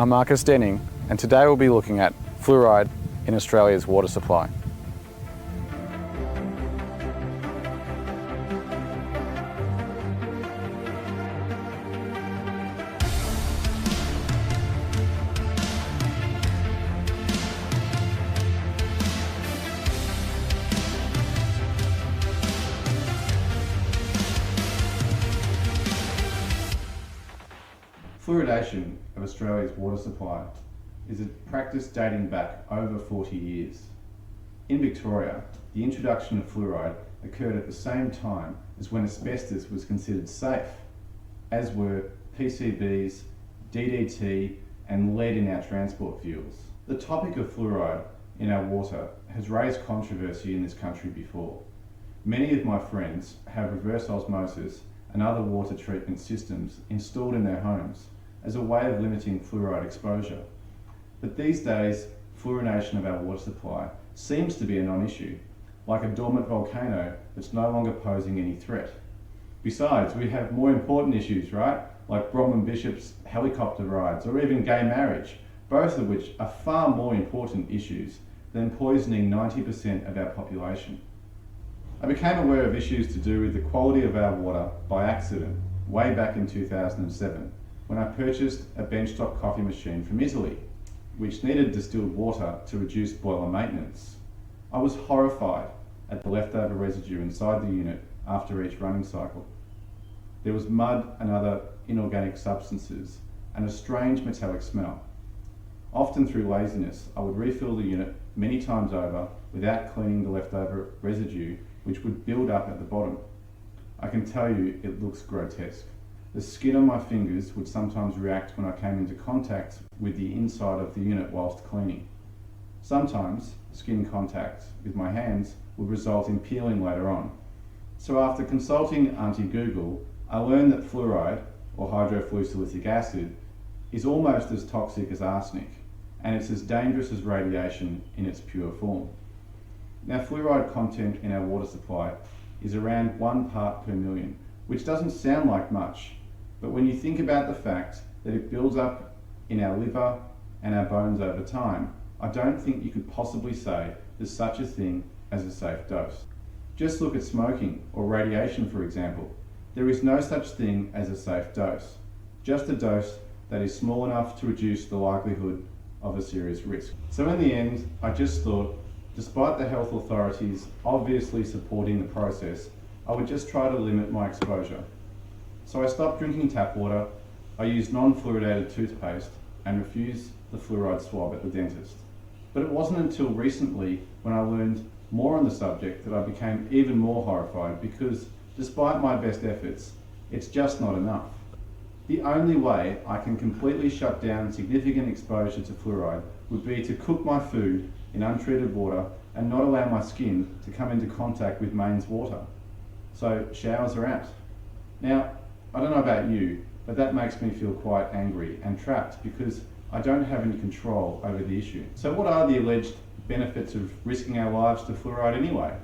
I'm Marcus Denning, and today we'll be looking at fluoride in Australia's water supply. Fluoridation of Australia's water supply is a practice dating back over 40 years. In Victoria, the introduction of fluoride occurred at the same time as when asbestos was considered safe, as were PCBs, DDT and lead in our transport fuels. The topic of fluoride in our water has raised controversy in this country before. Many of my friends have reverse osmosis and other water treatment systems installed in their homes as a way of limiting fluoride exposure. But these days, fluorination of our water supply seems to be a non-issue, like a dormant volcano that's no longer posing any threat. Besides, we have more important issues, right? Like Bronwyn Bishop's helicopter rides or even gay marriage, both of which are far more important issues than poisoning 90% of our population. I became aware of issues to do with the quality of our water by accident way back in 2007 when I purchased a benchtop coffee machine from Italy, which needed distilled water to reduce boiler maintenance. I was horrified at the leftover residue inside the unit after each running cycle. There was mud and other inorganic substances and a strange metallic smell. Often through laziness, I would refill the unit many times over without cleaning the leftover residue, which would build up at the bottom. I can tell you it looks grotesque. The skin on my fingers would sometimes react when I came into contact with the inside of the unit whilst cleaning. Sometimes skin contact with my hands would result in peeling later on. So after consulting Auntie Google, I learned that fluoride, or hydrofluosilicic acid, is almost as toxic as arsenic, and it's as dangerous as radiation in its pure form. Now, fluoride content in our water supply is around 1 part per million, which doesn't sound like much, but when you think about the fact that it builds up in our liver and our bones over time, I don't think you could possibly say there's such a thing as a safe dose. Just look at smoking or radiation, for example. There is no such thing as a safe dose, just a dose that is small enough to reduce the likelihood of a serious risk. So in the end, I just thought, despite the health authorities obviously supporting the process, I would just try to limit my exposure. So I stopped drinking tap water, I used non-fluoridated toothpaste, and refused the fluoride swab at the dentist. But it wasn't until recently when I learned more on the subject that I became even more horrified, because despite my best efforts, it's just not enough. The only way I can completely shut down significant exposure to fluoride would be to cook my food in untreated water and not allow my skin to come into contact with mains water. So showers are out. Now, I don't know about you, but that makes me feel quite angry and trapped because I don't have any control over the issue. So what are the alleged benefits of risking our lives to fluoride anyway?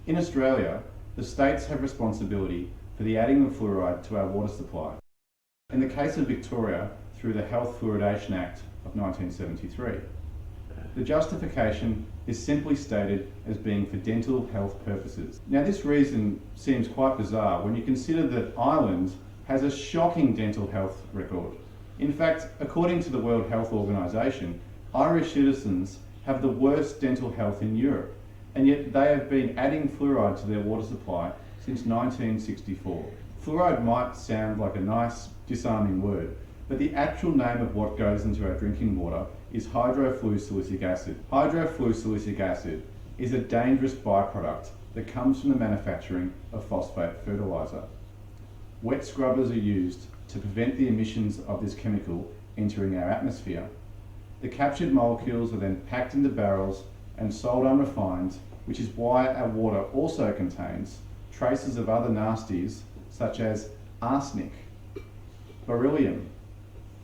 In Australia, the states have responsibility for the adding of fluoride to our water supply. In the case of Victoria, through the Health Fluoridation Act of 1973. The justification is simply stated as being for dental health purposes. Now, this reason seems quite bizarre when you consider that Ireland has a shocking dental health record. In fact, according to the World Health Organization, Irish citizens have the worst dental health in Europe, and yet they have been adding fluoride to their water supply since 1964. Fluoride might sound like a nice, disarming word, but the actual name of what goes into our drinking water is hydrofluosilicic acid. Hydrofluosilicic acid is a dangerous byproduct that comes from the manufacturing of phosphate fertilizer. Wet scrubbers are used to prevent the emissions of this chemical entering our atmosphere. The captured molecules are then packed into barrels and sold unrefined, which is why our water also contains traces of other nasties such as arsenic, beryllium,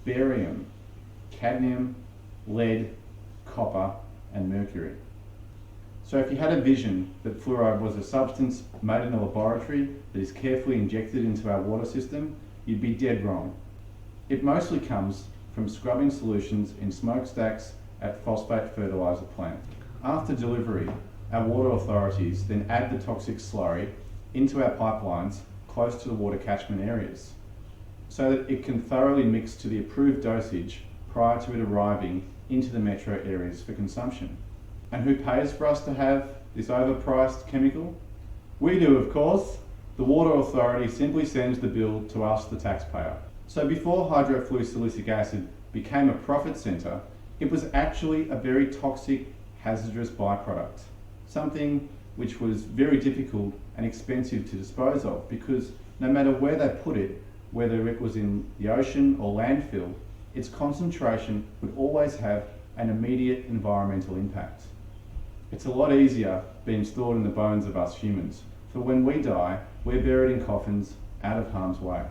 barium, cadmium, lead, copper, and mercury. So if you had a vision that fluoride was a substance made in a laboratory that is carefully injected into our water system, you'd be dead wrong. It mostly comes from scrubbing solutions in smokestacks at phosphate fertiliser plant. After delivery, our water authorities then add the toxic slurry into our pipelines close to the water catchment areas, so that it can thoroughly mix to the approved dosage prior to it arriving into the metro areas for consumption. And who pays for us to have this overpriced chemical? We do, of course. The water authority simply sends the bill to us, the taxpayer. So before hydrofluosilicic acid became a profit centre, it was actually a very toxic, hazardous byproduct. Something which was very difficult and expensive to dispose of, because no matter where they put it, whether it was in the ocean or landfill, its concentration would always have an immediate environmental impact. It's a lot easier being stored in the bones of us humans, for when we die, we're buried in coffins out of harm's way.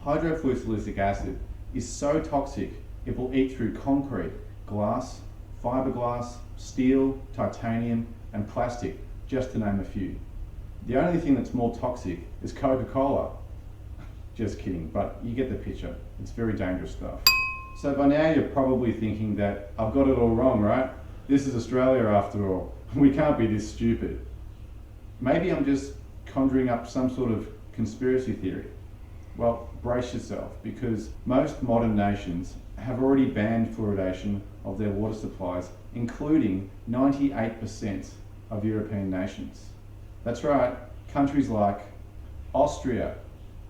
Hydrofluosilicic acid is so toxic it will eat through concrete, glass, fiberglass, steel, titanium and plastic, just to name a few. The only thing that's more toxic is Coca-Cola. Just kidding, but you get the picture. It's very dangerous stuff. So by now you're probably thinking that I've got it all wrong, right? This is Australia after all. We can't be this stupid. Maybe I'm just conjuring up some sort of conspiracy theory. Well, brace yourself, because most modern nations have already banned fluoridation of their water supplies, including 98% of European nations. That's right, countries like Austria,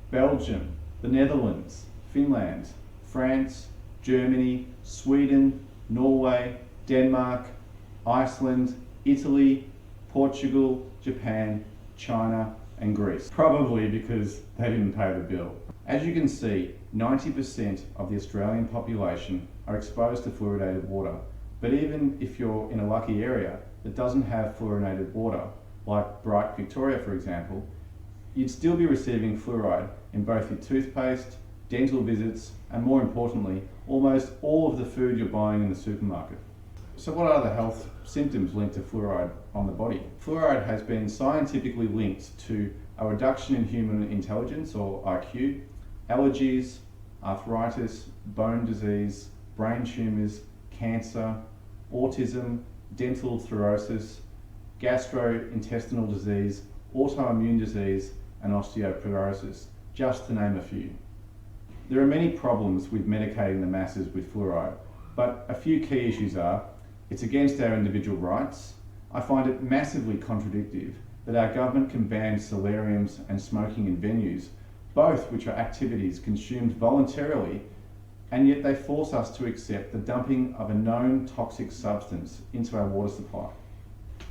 Belgium, the Netherlands, Finland, France, Germany, Sweden, Norway, Denmark, Iceland, Italy, Portugal, Japan, China and Greece. Probably because they didn't pay the bill. As you can see, 90% of the Australian population are exposed to fluoridated water. But even if you're in a lucky area that doesn't have fluorinated water, like bright Victoria for example, you'd still be receiving fluoride in both your toothpaste, dental visits, and more importantly, almost all of the food you're buying in the supermarket. So what are the health symptoms linked to fluoride on the body? Fluoride has been scientifically linked to a reduction in human intelligence, or IQ, allergies, arthritis, bone disease, brain tumours, cancer, autism, dental fluorosis, gastrointestinal disease, autoimmune disease, and osteoporosis, just to name a few. There are many problems with medicating the masses with fluoride, but a few key issues are: it's against our individual rights. I find it massively contradictory that our government can ban solariums and smoking in venues, both which are activities consumed voluntarily, and yet they force us to accept the dumping of a known toxic substance into our water supply.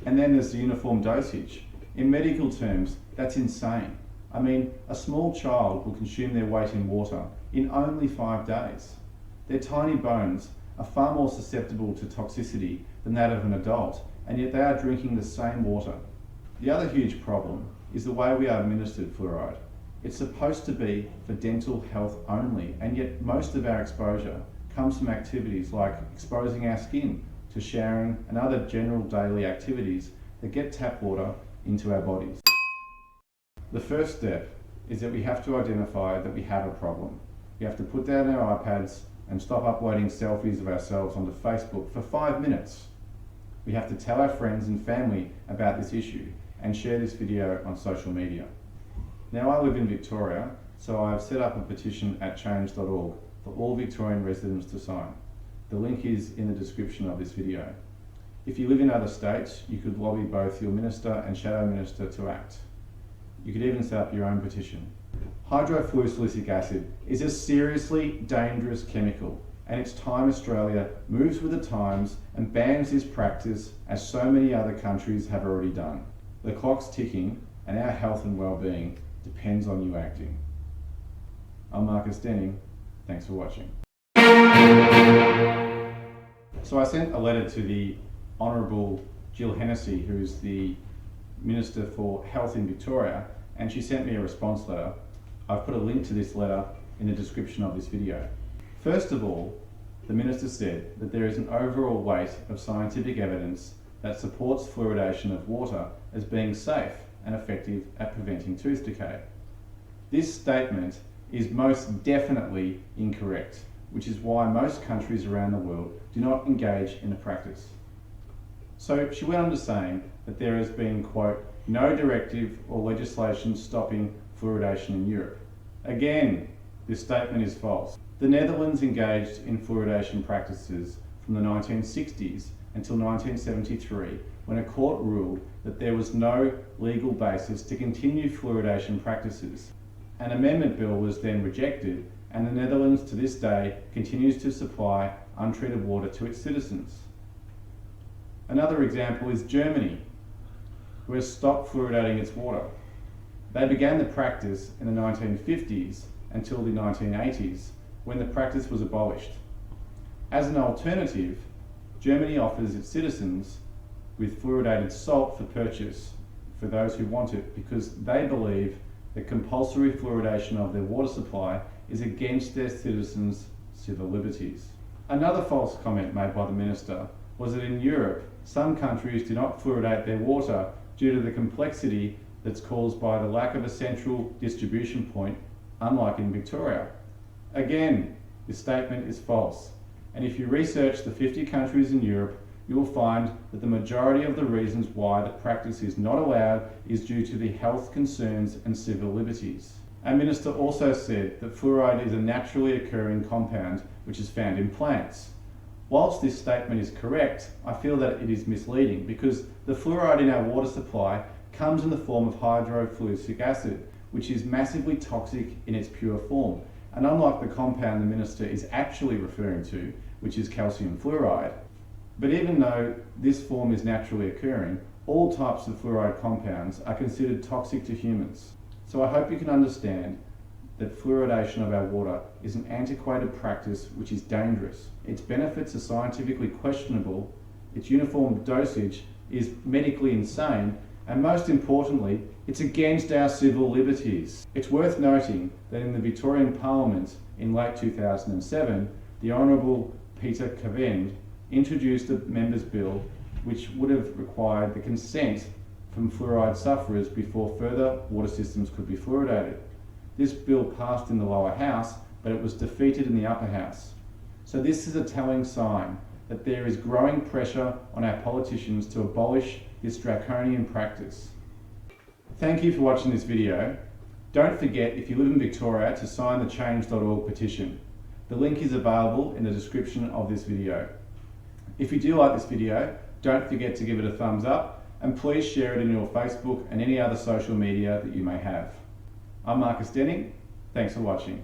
And then there's the uniform dosage. In medical terms, that's insane. I mean, a small child will consume their weight in water in only 5 days. Their tiny bones are far more susceptible to toxicity than that of an adult, and yet they are drinking the same water. The other huge problem is the way we are administered fluoride. It's supposed to be for dental health only, and yet most of our exposure comes from activities like exposing our skin to showering and other general daily activities that get tap water into our bodies. The first step is that we have to identify that we have a problem. We have to put down our iPads and stop uploading selfies of ourselves onto Facebook for 5 minutes. We have to tell our friends and family about this issue and share this video on social media. Now I live in Victoria, so I have set up a petition at change.org for all Victorian residents to sign. The link is in the description of this video. If you live in other states, you could lobby both your minister and shadow minister to act. You could even set up your own petition. Hydrofluosilicic acid is a seriously dangerous chemical, and it's time Australia moves with the times and bans this practice, as so many other countries have already done. The clock's ticking, and our health and well-being depends on you acting. I'm Marcus Denning. Thanks for watching. So I sent a letter to the Honourable Jill Hennessy, who's the Minister for Health in Victoria, and she sent me a response letter. I've put a link to this letter in the description of this video. First of all, the Minister said that there is an overall weight of scientific evidence that supports fluoridation of water as being safe and effective at preventing tooth decay. This statement is most definitely incorrect. which is why most countries around the world do not engage in the practice. So she went on to saying that there has been, quote, no directive or legislation stopping fluoridation in Europe. Again, this statement is false. The Netherlands engaged in fluoridation practices from the 1960s until 1973, when a court ruled that there was no legal basis to continue fluoridation practices. An amendment bill was then rejected, and the Netherlands to this day continues to supply untreated water to its citizens. Another example is Germany, who has stopped fluoridating its water. They began the practice in the 1950s until the 1980s, when the practice was abolished. As an alternative, Germany offers its citizens with fluoridated salt for purchase for those who want it, because they believe that compulsory fluoridation of their water supply is against their citizens' civil liberties. Another false comment made by the minister was that in Europe, some countries do not fluoridate their water due to the complexity that's caused by the lack of a central distribution point, unlike in Victoria. Again, this statement is false. And if you research the 50 countries in Europe, you will find that the majority of the reasons why the practice is not allowed is due to the health concerns and civil liberties. Our minister also said that fluoride is a naturally occurring compound which is found in plants. Whilst this statement is correct, I feel that it is misleading, because the fluoride in our water supply comes in the form of hydrofluoric acid, which is massively toxic in its pure form. And unlike the compound the minister is actually referring to, which is calcium fluoride. But even though this form is naturally occurring, all types of fluoride compounds are considered toxic to humans. So I hope you can understand that fluoridation of our water is an antiquated practice which is dangerous. Its benefits are scientifically questionable, its uniform dosage is medically insane, and most importantly, it's against our civil liberties. It's worth noting that in the Victorian Parliament in late 2007, the Honourable Peter Cavend introduced a members' bill which would have required the consent from fluoride sufferers before further water systems could be fluoridated. This bill passed in the lower house, but it was defeated in the upper house. So this is a telling sign that there is growing pressure on our politicians to abolish this draconian practice. Thank you for watching this video. Don't forget, if you live in Victoria, to sign the change.org petition. The link is available in the description of this video. If you do like this video, don't forget to give it a thumbs up, and please share it in your Facebook and any other social media that you may have. I'm Marcus Denning. Thanks for watching.